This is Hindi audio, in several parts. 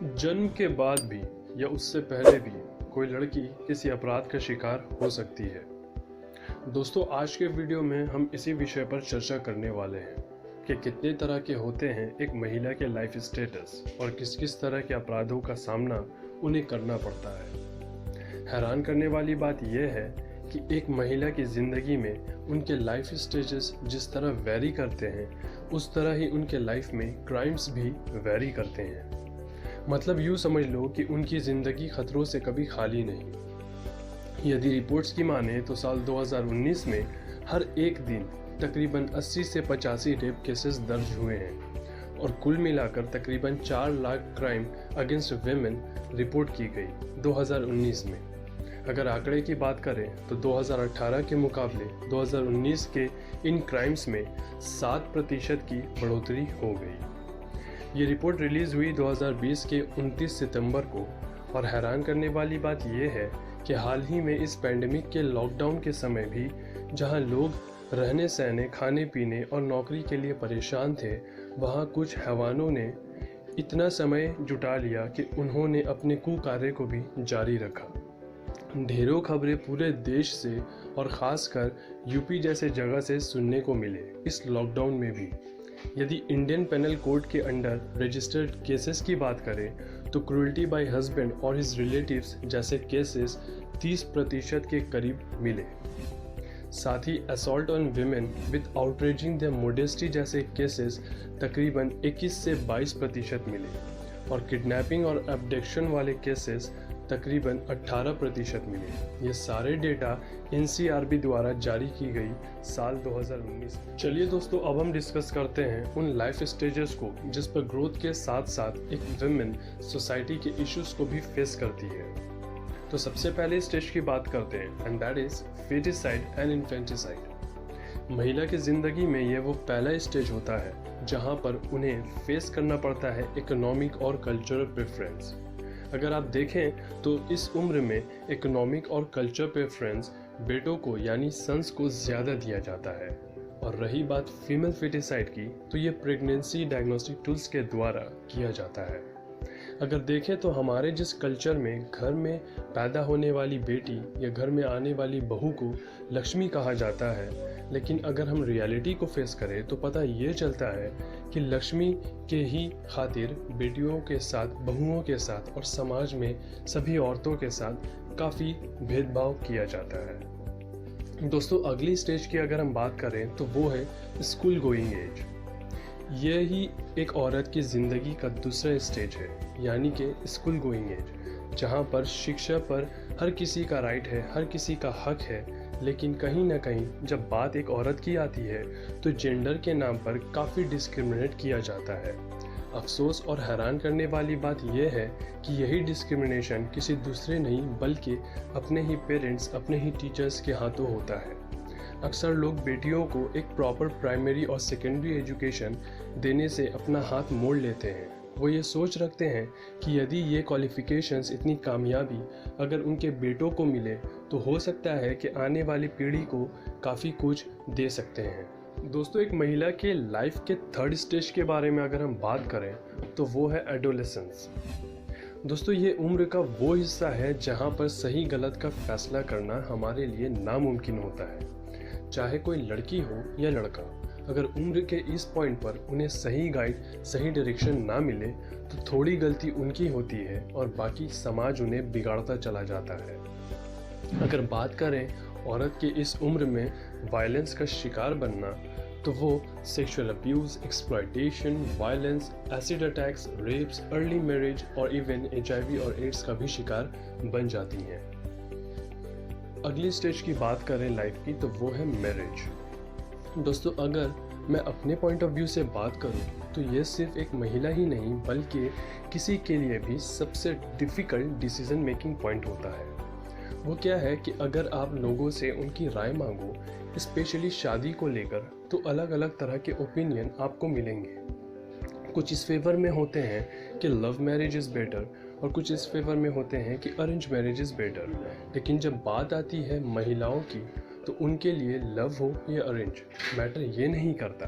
जन्म के बाद भी या उससे पहले भी कोई लड़की किसी अपराध का शिकार हो सकती है। दोस्तों, आज के वीडियो में हम इसी विषय पर चर्चा करने वाले हैं कि कितने तरह के होते हैं एक महिला के लाइफ स्टेटस और किस किस तरह के अपराधों का सामना उन्हें करना पड़ता है। हैरान करने वाली बात यह है कि एक महिला की ज़िंदगी में उनके लाइफ स्टेजेस जिस तरह वेरी करते हैं, उस तरह ही उनके लाइफ में क्राइम्स भी वेरी करते हैं। मतलब यूँ समझ लो कि उनकी ज़िंदगी खतरों से कभी खाली नहीं। यदि रिपोर्ट्स की माने तो साल 2019 में हर एक दिन तकरीबन 80 से 85 रेप केसेस दर्ज हुए हैं और कुल मिलाकर तकरीबन 4 lakh crime against women report की गई 2019 में। अगर आंकड़े की बात करें तो 2018 के मुकाबले 2019 के इन क्राइम्स में 7% की बढ़ोतरी हो गई। ये रिपोर्ट रिलीज़ हुई 2020 के 29 सितंबर को और हैरान करने वाली बात यह है कि हाल ही में इस पैंडेमिक के लॉकडाउन के समय भी जहां लोग रहने सहने, खाने पीने और नौकरी के लिए परेशान थे, वहां कुछ हैवानों ने इतना समय जुटा लिया कि उन्होंने अपने कुकार्य को भी जारी रखा। ढेरों खबरें पूरे देश से और ख़ासकर यूपी जैसे जगह से सुनने को मिले इस लॉकडाउन में भी। यदि इंडियन पेनल कोड के अंडर रजिस्टर्ड केसेस की बात करें तो क्रूल्टी बाय हस्बैंड और हिज रिलेटिव्स जैसे केसेस 30% के करीब मिले। साथ ही assault on women with outraging the modesty जैसे केसेस तकरीबन 21 से 22% मिले और किडनैपिंग और अबडक्शन वाले केसेस तकरीबन 18% मिले। ये सारे डेटा NCRB द्वारा जारी की गई साल 2019। चलिए दोस्तों, अब हम डिस्कस करते हैं उन लाइफ स्टेजेस को जिस पर ग्रोथ के साथ साथ एक वुमेन सोसाइटी के इश्यूज को भी फेस करती है। तो सबसे पहले स्टेज की बात करते हैं and that is foeticide and infanticide. महिला की जिंदगी में ये वो पहला स्टेज होता है जहाँ पर उन्हें फेस करना पड़ता है इकोनॉमिक और कल्चरल प्रेफरेंस। अगर आप देखें तो इस उम्र में इकोनॉमिक और कल्चर प्रेफरेंस बेटों को यानी सन्स को ज़्यादा दिया जाता है। और रही बात फीमेल फेटिसाइड की, तो ये प्रेगनेंसी डायग्नोस्टिक टूल्स के द्वारा किया जाता है। अगर देखें तो हमारे जिस कल्चर में घर में पैदा होने वाली बेटी या घर में आने वाली बहू को लक्ष्मी कहा जाता है, लेकिन अगर हम रियलिटी को फेस करें तो पता ये चलता है कि लक्ष्मी के ही खातिर बेटियों के साथ, बहुओं के साथ और समाज में सभी औरतों के साथ काफ़ी भेदभाव किया जाता है। दोस्तों, अगली स्टेज की अगर हम बात करें तो वो है स्कूल गोइंग एज। ये ही एक औरत की ज़िंदगी का दूसरा स्टेज है, यानी कि स्कूल गोइंग एज, जहाँ पर शिक्षा पर हर किसी का राइट है, हर किसी का हक है। लेकिन कहीं ना कहीं जब बात एक औरत की आती है तो जेंडर के नाम पर काफ़ी डिस्क्रिमिनेट किया जाता है। अफसोस और हैरान करने वाली बात यह है कि यही डिस्क्रिमिनेशन किसी दूसरे नहीं बल्कि अपने ही पेरेंट्स, अपने ही टीचर्स के हाथों होता है। अक्सर लोग बेटियों को एक प्रॉपर प्राइमरी और सेकेंडरी एजुकेशन देने से अपना हाथ मोड़ लेते हैं। वो ये सोच रखते हैं कि यदि ये क्वालिफ़िकेशंस, इतनी कामयाबी अगर उनके बेटों को मिले तो हो सकता है कि आने वाली पीढ़ी को काफ़ी कुछ दे सकते हैं। दोस्तों, एक महिला के लाइफ के थर्ड स्टेज के बारे में अगर हम बात करें तो वो है एडोलेसेंस। दोस्तों, ये उम्र का वो हिस्सा है जहाँ पर सही गलत का फैसला करना हमारे लिए नामुमकिन होता है। चाहे कोई लड़की हो या लड़का, अगर उम्र के इस पॉइंट पर उन्हें सही गाइड, सही डायरेक्शन ना मिले तो थोड़ी गलती उनकी होती है और बाकी समाज उन्हें बिगाड़ता चला जाता है। अगर बात करें औरत के इस उम्र में वायलेंस का शिकार बनना, तो वो sexual abuse, exploitation, violence, acid attacks, rapes, early marriage और इवन HIV और एड्स का भी शिकार बन जाती हैं। अगली स्टेज की बात करें लाइफ की तो वो है मैरिज। दोस्तों, अगर मैं अपने पॉइंट ऑफ व्यू से बात करूं तो ये सिर्फ एक महिला ही नहीं बल्कि किसी के लिए भी सबसे डिफ़िकल्ट डिसीजन मेकिंग पॉइंट होता है। वो क्या है कि अगर आप लोगों से उनकी राय मांगो, स्पेशली शादी को लेकर, तो अलग अलग तरह के ओपिनियन आपको मिलेंगे। कुछ इस फेवर में होते हैं कि लव मैरिज इज़ बेटर और कुछ इस फेवर में होते हैं कि अरेंज मैरिज इज़ बेटर। लेकिन जब बात आती है महिलाओं की तो उनके लिए लव हो या अरेंज मैटर ये नहीं करता,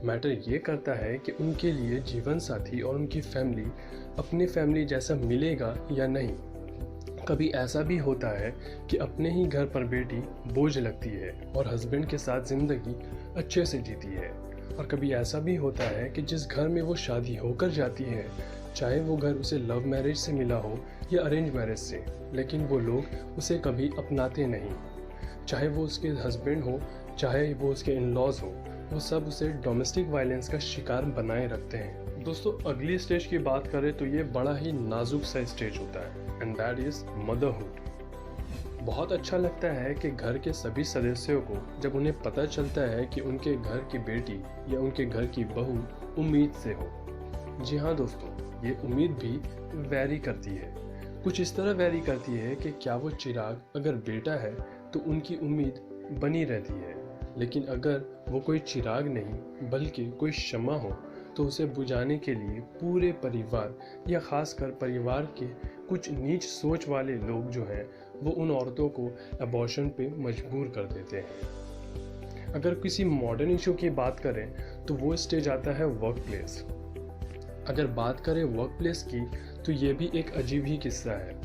मैटर ये करता है कि उनके लिए जीवन साथी और उनकी फैमिली अपने फैमिली जैसा मिलेगा या नहीं। कभी ऐसा भी होता है कि अपने ही घर पर बेटी बोझ लगती है और हस्बैंड के साथ ज़िंदगी अच्छे से जीती है। और कभी ऐसा भी होता है कि जिस घर में वो शादी होकर जाती है, चाहे वो घर उसे लव मैरिज से मिला हो या अरेंज मैरिज से, लेकिन वो लोग उसे कभी अपनाते नहीं। चाहे वो उसके हस्बैंड हो, चाहे वो उसके इन लॉज हो, वो सब उसे डोमेस्टिक वायलेंस का शिकार बनाए रखते हैं। दोस्तों, अगली स्टेज की बात करें तो ये बड़ा ही नाजुक सा स्टेज होता है, एंड दैट इज मदरहुड। बहुत अच्छा लगता है कि घर के सभी सदस्यों को जब उन्हें पता चलता है कि उनके घर की बेटी या उनके घर की बहू उम्मीद से हो। जी हाँ दोस्तों, ये उम्मीद भी वैरी करती है। कुछ इस तरह वैरी करती है कि क्या वो चिराग अगर बेटा है तो उनकी उम्मीद बनी रहती है, लेकिन अगर वो कोई चिराग नहीं बल्कि कोई शम्मा हो तो उसे बुझाने के लिए पूरे परिवार या खासकर परिवार के कुछ नीच सोच वाले लोग जो हैं वो उन औरतों को अबॉर्शन पे मजबूर कर देते हैं। अगर किसी मॉडर्न इशू की बात करें तो वो स्टेज आता है वर्क प्लेस। अगर बात करें वर्क प्लेस की तो ये भी एक अजीब ही किस्सा है।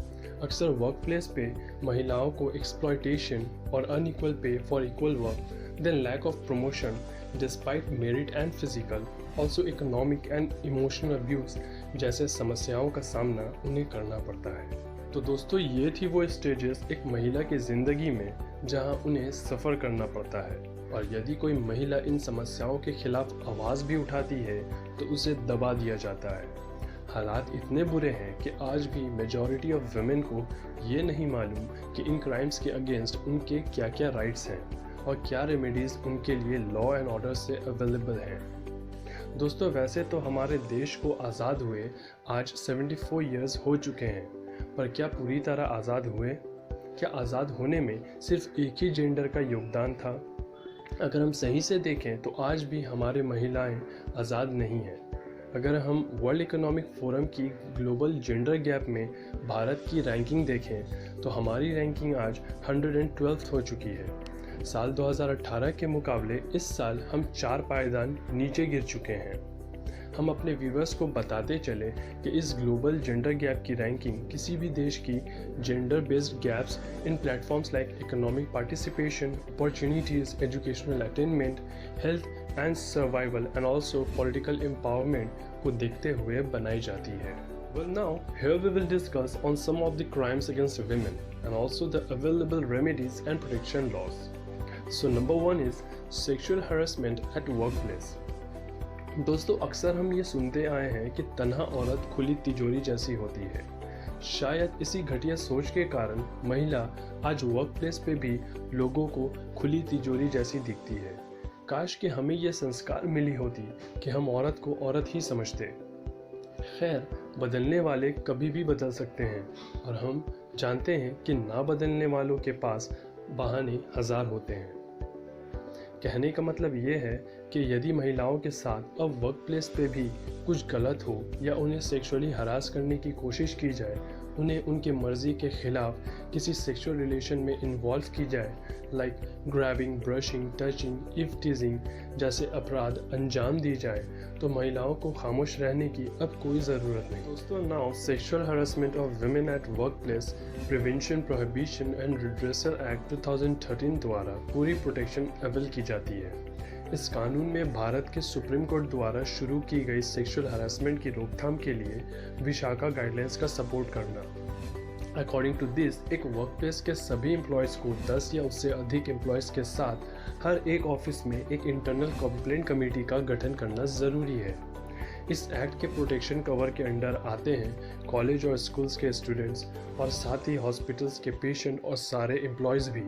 अक्सर वर्क प्लेस पे महिलाओं को एक्सप्लॉयटेशन और unequal pay for equal work, then lack of promotion despite merit and physical, also economic and emotional abuse जैसे समस्याओं का सामना उन्हें करना पड़ता है। तो दोस्तों, ये थी वो स्टेजेस एक महिला की ज़िंदगी में जहां उन्हें सफ़र करना पड़ता है, और यदि कोई महिला इन समस्याओं के खिलाफ आवाज़ भी उठाती है तो उसे दबा दिया जाता है। हालात इतने बुरे हैं कि आज भी मेजॉरिटी ऑफ वुमेन को ये नहीं मालूम कि इन क्राइम्स के अगेंस्ट उनके क्या क्या राइट्स हैं और क्या रेमेडीज़ उनके लिए लॉ एंड ऑर्डर से अवेलेबल हैं। दोस्तों, वैसे तो हमारे देश को आज़ाद हुए आज 74 ईयर्स हो चुके हैं, पर क्या पूरी तरह आज़ाद हुए? क्या आज़ाद होने में सिर्फ एक ही जेंडर का योगदान था? अगर हम सही से देखें तो आज भी हमारे महिलाएं आज़ाद नहीं हैं। अगर हम वर्ल्ड इकोनॉमिक फोरम की ग्लोबल जेंडर गैप में भारत की रैंकिंग देखें तो हमारी रैंकिंग आज 112th हो चुकी है। साल 2018 के मुकाबले इस साल हम 4 पायदान नीचे गिर चुके हैं। हम अपने व्यूअर्स को बताते चले कि इस ग्लोबल जेंडर गैप की रैंकिंग किसी भी देश की gender based gaps in platforms like economic participation, opportunities, educational attainment, health and survival and also political empowerment को देखते हुए बनाई जाती है। Well, now here we will discuss on some of the crimes against women and also the available remedies and protection laws. So number 1 is sexual harassment at workplace. दोस्तों, अक्सर हम ये सुनते आए हैं कि तन्हा औरत खुली तिजोरी जैसी होती है। शायद इसी घटिया सोच के कारण महिला आज वर्क प्लेस पे भी लोगों को खुली तिजोरी जैसी दिखती है। काश कि हमें ये संस्कार मिली होती कि हम औरत को औरत ही समझते। खैर, बदलने वाले कभी भी बदल सकते हैं, और हम जानते हैं कि ना बदलने वालों के पास बहाने हजार होते हैं। कहने का मतलब ये है कि यदि महिलाओं के साथ अब वर्क प्लेस पे भी कुछ गलत हो या उन्हें सेक्सुअली हरास करने की कोशिश की जाए, उन्हें उनके मर्जी के खिलाफ किसी सेक्सुअल रिलेशन में इन्वॉल्व की जाए, like grabbing, brushing, touching, if टीजिंग जैसे अपराध अंजाम दी जाए, तो महिलाओं को खामोश रहने की अब कोई ज़रूरत नहीं। दोस्तों, now sexual harassment of women at work place prevention, prohibition and redressal act 2013 द्वारा पूरी प्रोटेक्शन अवेल की जाती है। इस कानून में भारत के सुप्रीम कोर्ट द्वारा शुरू की गई सेक्सुअल हरासमेंट की रोकथाम के लिए विशाखा गाइडलाइंस का सपोर्ट करना। अकॉर्डिंग टू दिस, एक वर्कप्लेस के सभी एम्प्लॉयज़ को 10 या उससे अधिक एम्प्लॉयज़ के साथ हर एक ऑफिस में एक इंटरनल कंप्लेंट कमेटी का गठन करना ज़रूरी है। इस एक्ट के प्रोटेक्शन कवर के अंडर आते हैं कॉलेज और स्कूल्स के स्टूडेंट्स और साथ ही हॉस्पिटल्स के पेशेंट और सारे एम्प्लॉयज़ भी।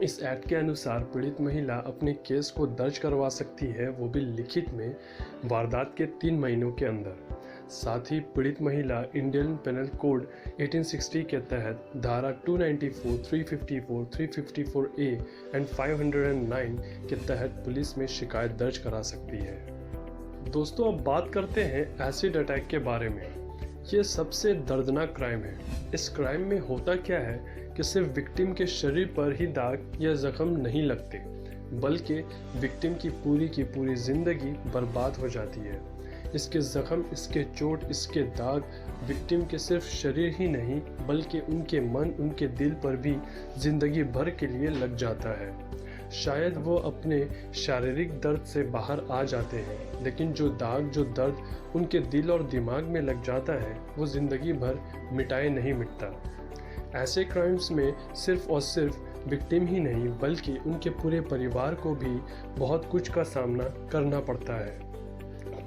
इस एक्ट के अनुसार पीड़ित महिला अपने केस को दर्ज करवा सकती है, वो भी लिखित में, वारदात के 3 महीनों के अंदर। साथ ही पीड़ित महिला इंडियन पेनल कोड 1860 के तहत धारा 294, 354, 354A एंड 509 के तहत पुलिस में शिकायत दर्ज करा सकती है। दोस्तों, अब बात करते हैं एसिड अटैक के बारे में। ये सबसे दर्दनाक क्राइम है। इस क्राइम में होता क्या है कि सिर्फ विक्टिम के शरीर पर ही दाग या जख्म नहीं लगते, बल्कि विक्टिम की पूरी ज़िंदगी बर्बाद हो जाती है। इसके ज़ख्म, इसके चोट, इसके दाग विक्टिम के सिर्फ शरीर ही नहीं बल्कि उनके मन, उनके दिल पर भी ज़िंदगी भर के लिए लग जाता है। शायद वो अपने शारीरिक दर्द से बाहर आ जाते हैं, लेकिन जो दाग, जो दर्द उनके दिल और दिमाग में लग जाता है वो ज़िंदगी भर मिटाए नहीं मिटता। ऐसे क्राइम्स में सिर्फ और सिर्फ विक्टिम ही नहीं बल्कि उनके पूरे परिवार को भी बहुत कुछ का सामना करना पड़ता है।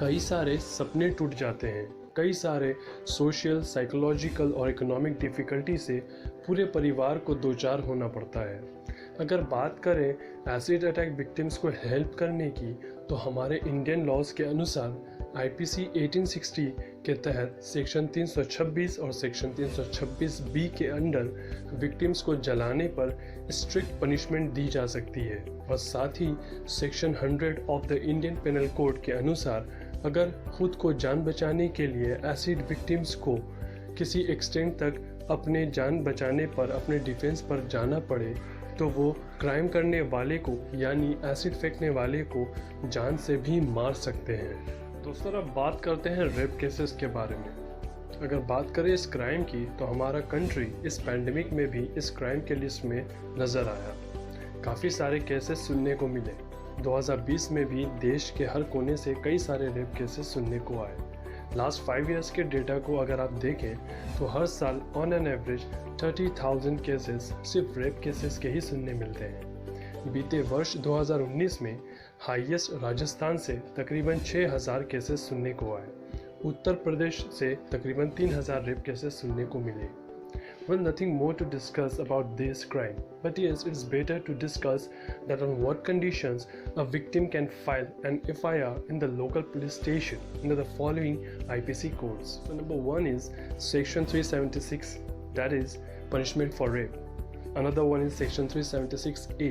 कई सारे सपने टूट जाते हैं, कई सारे सोशल, साइकोलॉजिकल और इकोनॉमिक डिफ़िकल्टी से पूरे परिवार को दो चार होना पड़ता है। अगर बात करें एसिड अटैक विक्टिम्स को हेल्प करने की, तो हमारे इंडियन लॉज के अनुसार आईपीसी 1860 के तहत सेक्शन 326 और सेक्शन 326 बी के अंडर विक्टिम्स को जलाने पर स्ट्रिक्ट पनिशमेंट दी जा सकती है। और साथ ही section 100 of the Indian penal code के अनुसार अगर खुद को जान बचाने के लिए एसिड विक्टिम्स को किसी एक्सटेंट तक अपने जान बचाने पर, अपने डिफेंस पर जाना पड़े, तो वो क्राइम करने वाले को यानी एसिड फेंकने वाले को जान से भी मार सकते हैं। दोस्तों, अब बात करते हैं रेप केसेस के बारे में। अगर बात करें इस क्राइम की, तो हमारा कंट्री इस पैंडेमिक में भी इस क्राइम के लिस्ट में नज़र आया। काफ़ी सारे केसेस सुनने को मिले। 2020 में भी देश के हर कोने से कई सारे रेप केसेस सुनने को आए। लास्ट 5 इयर्स के डेटा को अगर आप देखें तो हर साल ऑन एन एवरेज 30,000 केसेस सिर्फ रेप केसेस के ही सुनने मिलते हैं। बीते वर्ष 2019 में हाईएस्ट राजस्थान से तकरीबन 6,000 केसेस सुनने को आए। उत्तर प्रदेश से तकरीबन 3,000 रेप केसेस सुनने को मिले। Well, nothing more to discuss about this crime, but yes, it's better to discuss that on what conditions a victim can file an FIR in the local police station under the following IPC codes. So number 1 is section 376, that is punishment for rape. Another one is section 376A,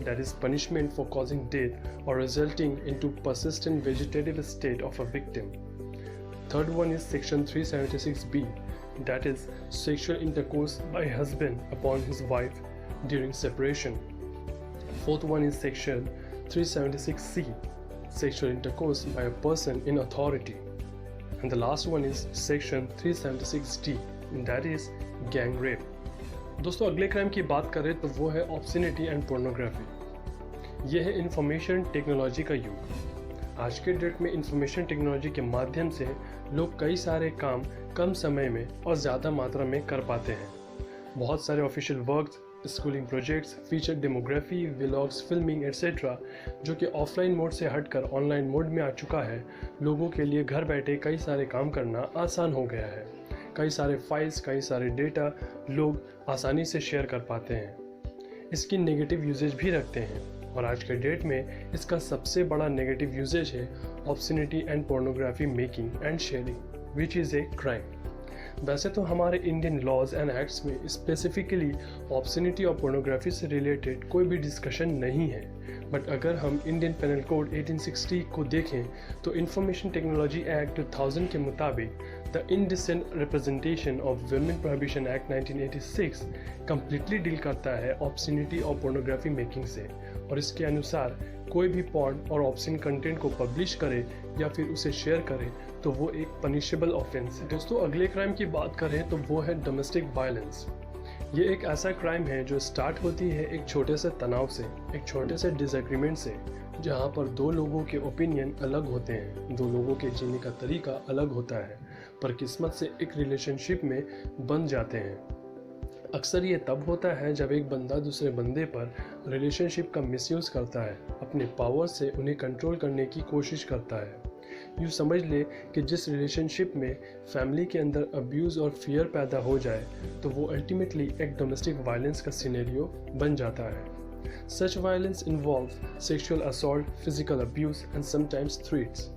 that is punishment for causing death or resulting into persistent vegetative state of a victim. Third one is section 376B, that is sexual intercourse by husband upon his wife during separation. Fourth one is section 376C, sexual intercourse by a person in authority. And the last one is section 376D, that is gang rape. दोस्तों, अगले क्राइम की बात करें तो वो है ऑब्ससिनिटी एंड पोर्नोग्राफी। यह है इंफॉर्मेशन टेक्नोलॉजी का युग। आज के डेट में इंफॉर्मेशन टेक्नोलॉजी के माध्यम से लोग कई सारे काम कम समय में और ज़्यादा मात्रा में कर पाते हैं। बहुत सारे official works, schooling projects, feature demography, vlogs, filming etcetera जो कि ऑफलाइन मोड से हटकर ऑनलाइन मोड में आ चुका है, लोगों के लिए घर बैठे कई सारे काम करना आसान हो गया है। कई सारे फाइल्स, कई सारे डेटा लोग आसानी से शेयर कर पाते हैं। इसकी नेगेटिव यूजेज भी रखते हैं और आज के डेट में इसका सबसे बड़ा नेगेटिव यूजेज है obscenity and pornography making and sharing, which is a crime. वैसे तो हमारे इंडियन लॉज एंड एक्ट्स में स्पेसिफिकली ऑब्ससिनिटी और पोर्नोग्राफी से रिलेटेड कोई भी डिस्कशन नहीं है, बट अगर हम इंडियन पेनल कोड 1860 को देखें तो इंफॉर्मेशन टेक्नोलॉजी एक्ट 2000 के मुताबिक the indecent representation of women prohibition act 1986 completely deal करता है ऑब्ससिनिटी और पोर्नोग्राफी मेकिंग से, और इसके अनुसार कोई भी पॉर्न और ऑब्ससीन कंटेंट को पब्लिश करे या फिर उसे शेयर करे तो वो एक पनिशेबल ऑफेंस है। दोस्तों, अगले क्राइम की बात करें तो वो है डोमेस्टिक वायलेंस। ये एक ऐसा क्राइम है जो स्टार्ट होती है एक छोटे से तनाव से, एक छोटे से डिसएग्रीमेंट से, जहाँ पर दो लोगों के ओपिनियन अलग होते हैं, दो लोगों के जीने का तरीका अलग होता है, पर किस्मत से एक रिलेशनशिप में बंध जाते हैं। अक्सर ये तब होता है जब एक बंदा दूसरे बंदे पर रिलेशनशिप का मिसयूज़ करता है, अपने पावर से उन्हें कंट्रोल करने की कोशिश करता है। यूँ समझ ले कि जिस रिलेशनशिप में फैमिली के अंदर अब्यूज़ और फियर पैदा हो जाए तो वो अल्टीमेटली एक डोमेस्टिक वायलेंस का सिनेरियो बन जाता है। Such violence involve sexual assault, physical abuse and sometimes threats.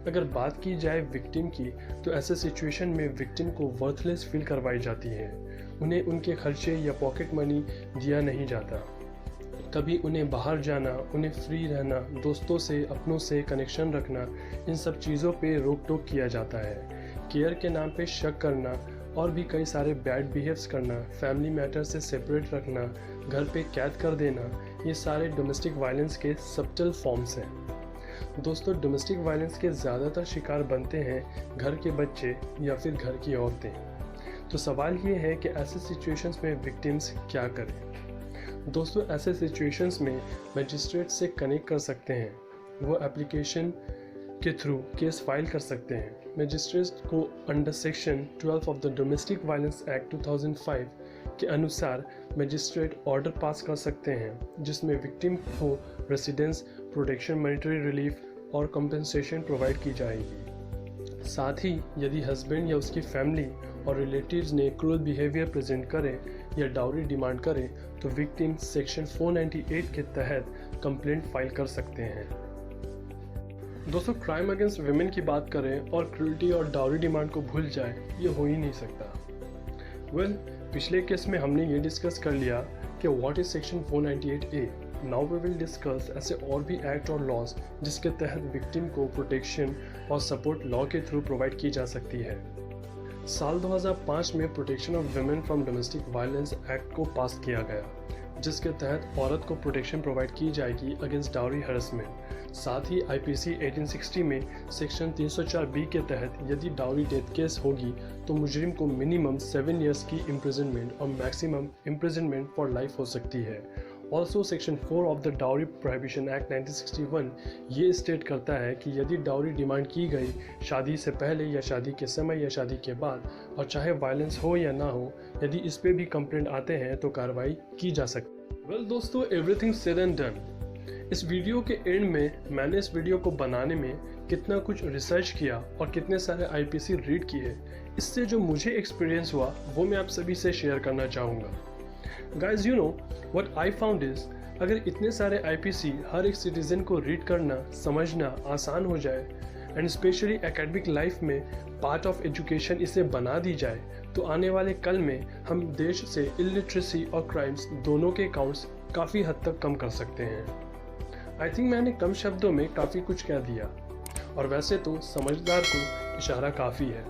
अगर बात की जाए विक्टिम की, तो ऐसे सिचुएशन में विक्टिम को वर्थलेस फील करवाई जाती है। उन्हें उनके खर्चे या पॉकेट मनी दिया नहीं जाता। कभी उन्हें बाहर जाना, उन्हें फ्री रहना, दोस्तों से, अपनों से कनेक्शन रखना, इन सब चीज़ों पे रोक टोक किया जाता है। केयर के नाम पे शक करना और भी कई सारे बैड बिहेव्स करना, फैमिली मैटर से सेपरेट रखना, घर पे कैद कर देना, ये सारे डोमेस्टिक वायलेंस के सबटल फॉर्म्स हैं। दोस्तों, डोमेस्टिक वायलेंस के ज़्यादातर शिकार बनते हैं घर के बच्चे या फिर घर की औरतें। तो सवाल ये है कि ऐसे सिचुएशंस में विक्टिम्स क्या करें। दोस्तों, ऐसे सिचुएशंस में मजिस्ट्रेट से कनेक्ट कर सकते हैं। वो एप्लीकेशन के थ्रू केस फाइल कर सकते हैं। मजिस्ट्रेट को under section 12 of the domestic violence act 2005 के अनुसार मजिस्ट्रेट ऑर्डर पास कर सकते हैं जिसमें विक्टिम को रेसिडेंस, प्रोटेक्शन, मॉनिटरी रिलीफ और कंपनसेशन प्रोवाइड की जाएगी। साथ ही यदि हस्बैंड या उसकी फैमिली और रिलेटिव्स ने क्रूअल बिहेवियर प्रेजेंट करे या डाउरी डिमांड करे तो विक्टिम सेक्शन 498 के तहत कंप्लेंट फाइल कर सकते हैं। दोस्तों, क्राइम अगेंस्ट वुमेन की बात करें और क्रूअल्टी और डाउरी डिमांड को भूल जाए, ये हो ही नहीं सकता। पिछले केस में हमने ये डिस्कस कर लिया कि what is section 498A। Now we will discuss ऐसे और भी एक्ट और लॉज जिसके तहत विक्टिम को प्रोटेक्शन और सपोर्ट लॉ के थ्रू प्रोवाइड की जा सकती है। साल 2005 में protection of women from domestic violence act को पास किया गया, जिसके तहत औरत को प्रोटेक्शन प्रोवाइड की जाएगी अगेंस्ट डाउरी हरसमेंट। साथ ही IPC 1860 में सेक्शन 304B के तहत यदि डाउरी डेथ केस होगी तो मुजरिम को मिनिमम 7 इयर्स की इम्प्रिजनमेंट और मैक्सिमम इम्प्रिजनमेंट फॉर लाइफ हो सकती है। Also section 4 of the dowry prohibition act 1961 ये स्टेट करता है कि यदि डाउरी डिमांड की गई शादी से पहले या शादी के समय या शादी के बाद, और चाहे वायलेंस हो या ना हो, यदि इस पे भी कंप्लेंट आते हैं तो कार्रवाई की जा सकती है। वेल दोस्तों, एवरीथिंग सेड एंड डन। इस वीडियो के एंड में मैंने इस वीडियो को बनाने में कितना कुछ रिसर्च किया और कितने सारे IPC रीड किए, इससे जो मुझे एक्सपीरियंस हुआ वो मैं आप सभी से शेयर करना चाहूँगा। Guys, you know what I found is, अगर इतने सारे IPC हर एक सिटीजन को रीड करना, समझना आसान हो जाए एंड स्पेशली एकेडमिक लाइफ में पार्ट ऑफ एजुकेशन इसे बना दी जाए तो आने वाले कल में हम देश से इलिटरेसी और क्राइम्स दोनों के काउंट्स काफ़ी हद तक कम कर सकते हैं। आई थिंक मैंने कम शब्दों में काफ़ी कुछ कह दिया, और वैसे तो समझदार को इशारा काफ़ी है।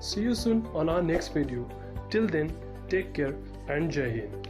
See you soon on our next video. Till then, take care and जय हिंद।